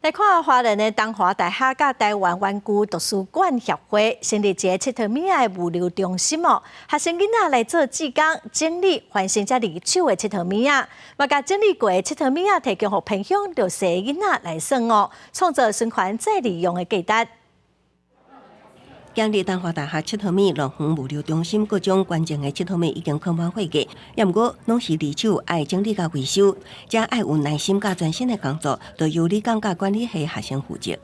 来看华人的东华大学甲台湾湾区图书馆协会成立一个七特米的物流中心哦，学生囡仔来做志工，整理翻新才二手的七特米啊，嘛甲整理过的七特米啊提供予偏乡弱势囡仔来耍哦，创造循环再利用的价值。今日东华大学七特米乐园物流中心各种关键的七特米已经空满货架，也毋过拢是二手，爱整理甲维修，加爱有耐心甲专心的工作，都由理工甲管理系学生负责。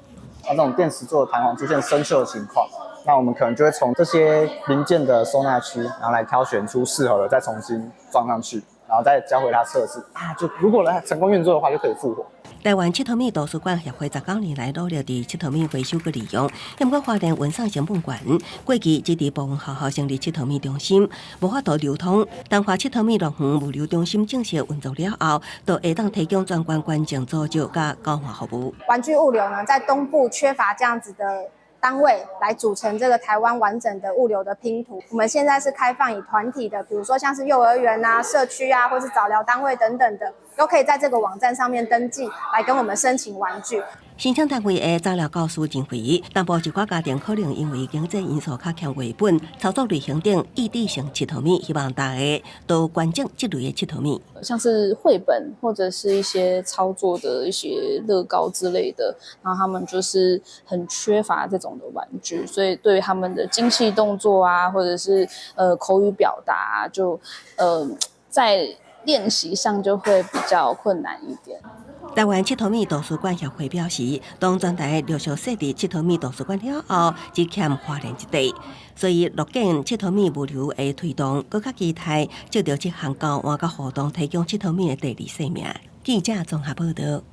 这种电池做的弹簧出现生锈的情况，那我们可能就会从这些零件的收纳区，然后来挑选出适合的，再重新装上去，然后再交回它测试就如果成功运作的话，就可以复活。台湾七特米图书馆协会19年来努力伫七特米维修佮利用，也毋过发现运送成本悬，过去只伫部分学校成立七特米中心，无法度流通。东华七特米乐园物流中心正式运作了后，就会当提供专关关键组织甲交换服务。玩具物流呢，在东部缺乏这样子的单位来组成这个台湾完整的物流的拼图。我们现在是开放以团体的，比如说像是幼儿园啊、社区啊，或是早疗单位等等的，都可以在这个网站上面登记，来跟我们申请玩具。申请单位的早疗教师经费，淡薄一寡家庭可能因为经济因素较欠回本，操作类型等异地性七特米，希望大家都关注这类的七特米，像是绘本或者是一些操作的一些乐高之类的，然后他们就是很缺乏这种的玩具，所以对于他们的精细动作啊，或者是口语表达就在练习上就会比较困难一点。台湾七特米图书馆协会表示，当全台陆续设立七特米图书馆了后，只欠花莲一地，所以乐见七特米物流的推动，更加期待借着这项交换甲互动，提供七特米的第二生命。记者综合报道。